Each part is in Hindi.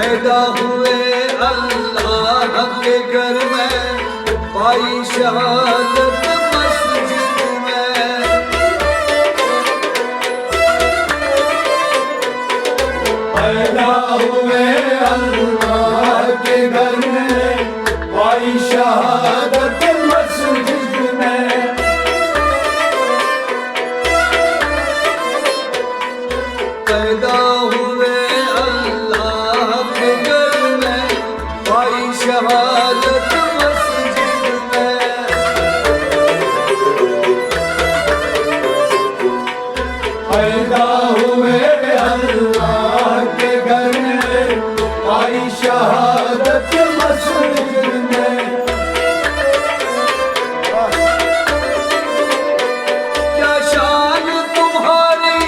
पैदा हुए अल्लाह के घर में, पाई शहादत मस्जिद में। पैदा हुए अल्लाह के घर में, पाई शहादत मस्जिद में। पैदा हुए अल्लाह के घर में, पाई शहादत मस्जिद में। पैदा हुए अल्लाह के घर में, पाई शहादत मस्जिद में। क्या शान तुम्हारी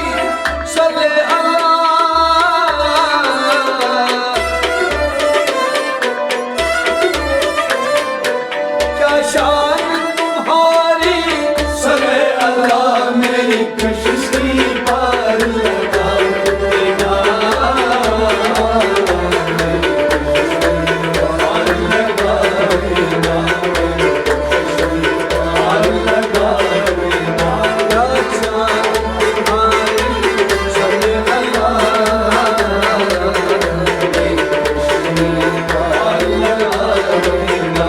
सल्ले शान तुम्हारी सल्ले अल्लाह, मेरी कश्ती पार लगा देना, पार लगा देना, पार लगा देना। क्या शान तुम्हारी सल्ले अल्लाह, मेरी कश्ती पार लगा देना,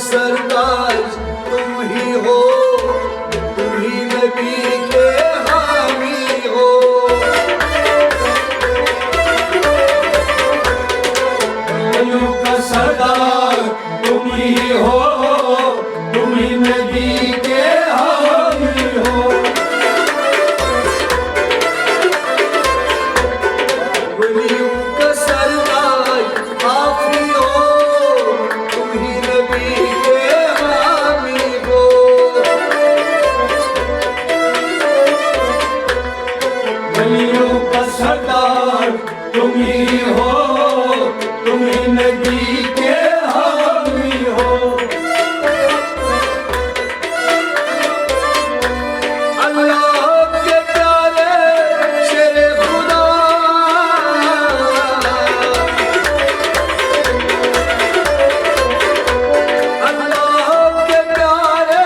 सरताज तुम ही हो, तुम ही नबी के हामी हो। वलियों का सरदार तुम ही हो, तुम ही नबी के हामी हो। वलियों का सरदार आप ही हो, तुम ही नबी वलियों का सरदार तुम ही हो, तुम ही नबी के हामी हो। अल्लाह के प्यारे शेरे खुदा, अल्लाह के प्यारे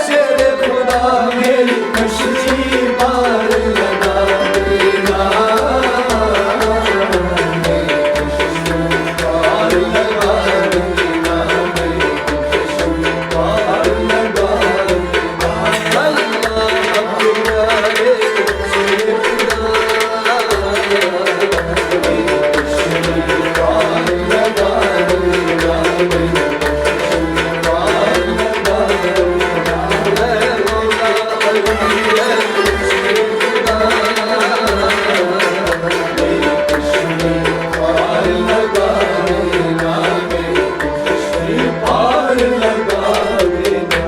शेरे खुदा, मेरी कश्ती पार लगा देना, पार लगा देना, मेरी कश्ती पार लगा देना। अल्लाह के प्यारे शेरे खुदा, मेरी कश्ती पार लगा देना, मेरी कश्ती पार लगा देना। है मौला अली है शेरे खुदा, मेरी कश्ती पार लगा देना, मेरी कश्ती पार लगा देना।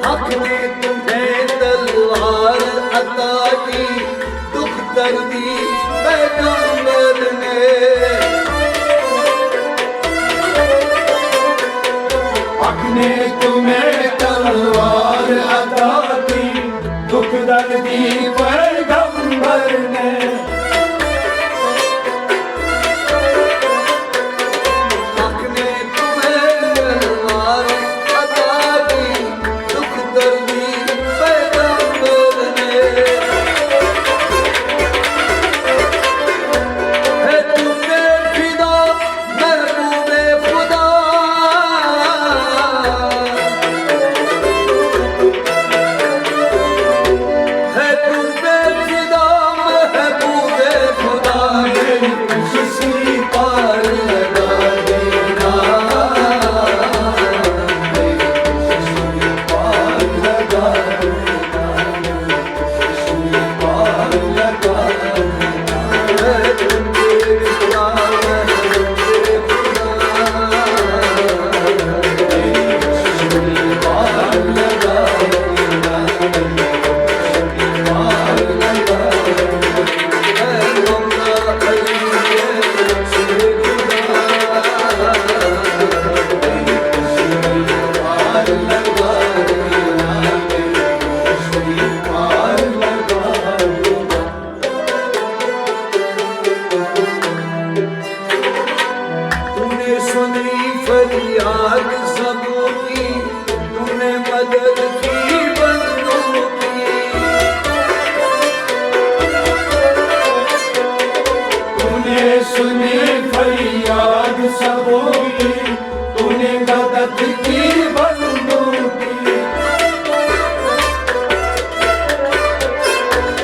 हक ने तुम्हें तलवार अता की, दुख दर्दी पैगंबर ने। हक ने तुम्हें तलवार अता की, दुख दर्दी पैगंबर ने। हक ने तुम्हें तलवार अता की, दुख दर्दी पैगंबर ने। है तुमने फिदा महबूबे खुदा, है तूने सुनी फरियाद सबों की, तूने मदद की बंदों की। तूने सुनी फरियाद सबों की, तूने मदद की बंदों की।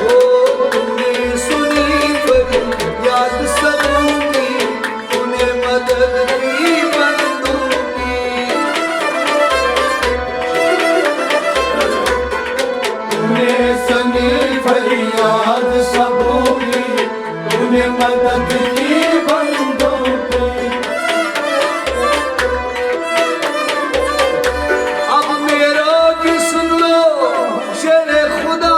ओ तूने सुनी फरियाद सबों की, तूने मदद की बंदों की। तूने सुनी फरियाद सबों की, तूने मदद की बंदों की। अब मेरा भी सुन लो शेरे खुदा,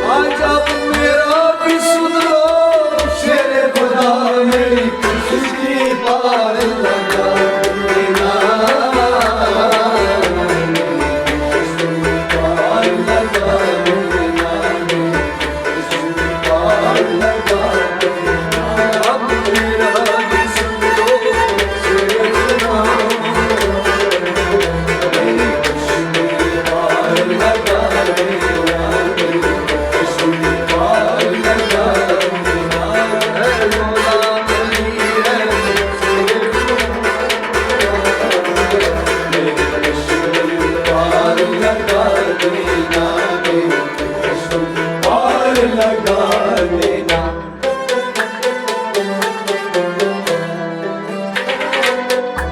आज अब मेरा भी सुन लो शेरे खुदा। मेरी खुशी पार लगा देना, पार लगा देना, पार लगा देना। अब मेरा भी सुन लो शेरे खुदा, पार लगा देना, पार लगा देना। है मौला अली है शेरे खुदा। पार लगा देना, पार लगा देना।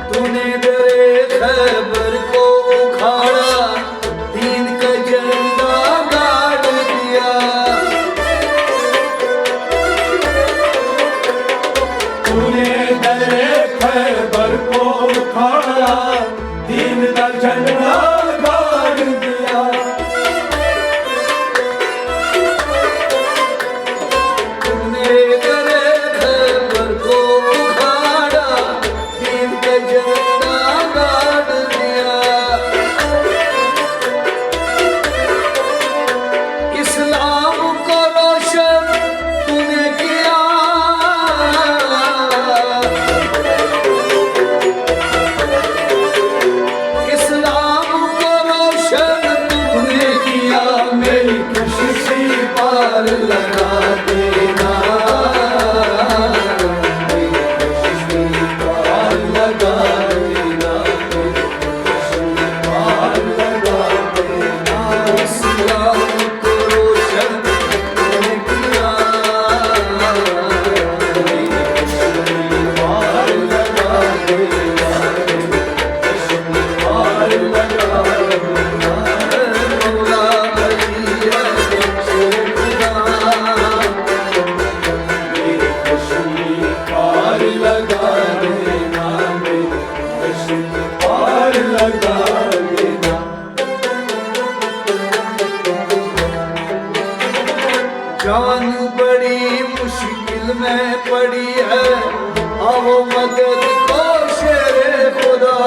तूने दरे खैबर को उखाड़ा, दीन का झंडा गाड़ दिया। तूने दरे खैबर को उखाड़ा, दीन का झंडा गाड़ दिया। तूने दरे खैबर को उखाड़ा, दीन का झंडा गाड़ दिया। इस्लाम को रोशन तूने किया, इस्लाम को रोशन तूने किया। मेरी खुशी पार लगा देना, मेरी खुशी पार लगा देना, पार लगा देना। इस्लाम को रोशन तूने किया, पार लगा देना, पार लगा देना। मौला अली है शेरे खुदा। मेरी खुशी पार लगा देना, मेरी खुशी पार लगा देना। जान बड़ी मुश्किल में पड़ी है, आओ मदद को शेरे खुदा।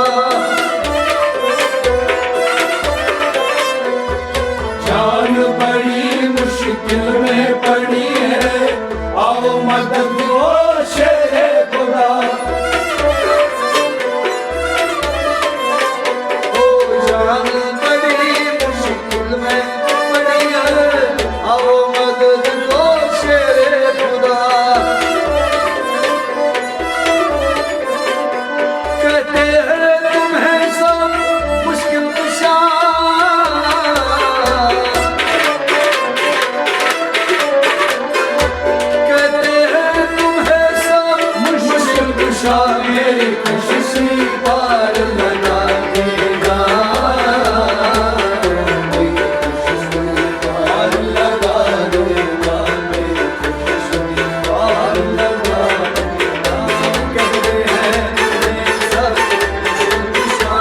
जान बड़ी मुश्किल में पड़ी है, आओ मदद को शेरे खुदा। ओ जान बड़ी मुश्किल में पड़ी है, आओ मदद को शेरे खुदा। कहते हैं तुम्हें सब मुश्किल कुशा, कहते हैं तुम्हें सब मुश्किल कुशा मेरी खुशी पार लगा देगा, मेरी खुशी पार लगा देगा, मेरी खुशी पार लगा देगा। कहते हैं तुम्हें सब कुशा,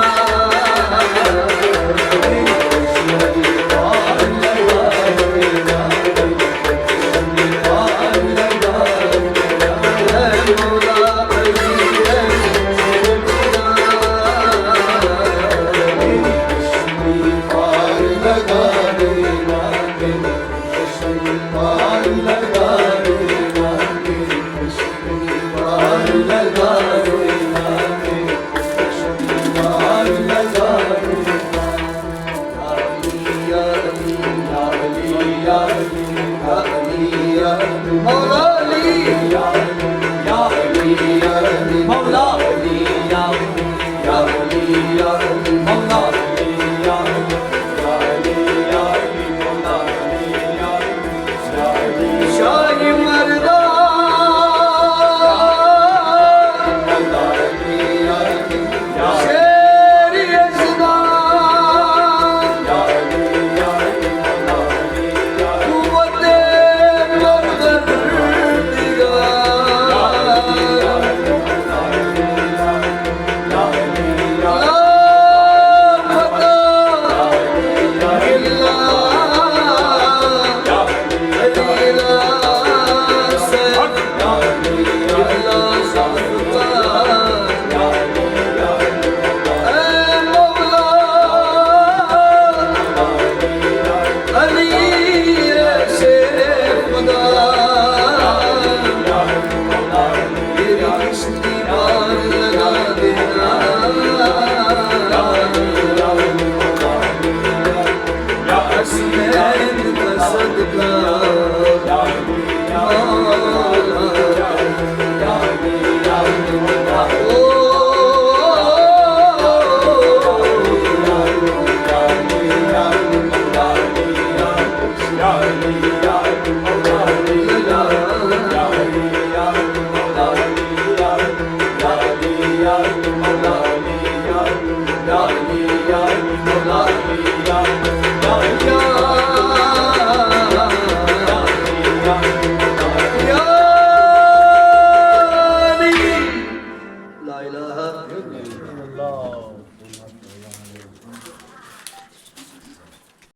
पार लगा देगा, पार लगा देगा। है मौला अली है शेरे खुदा। पार लगा देना, पार लगा La ilahe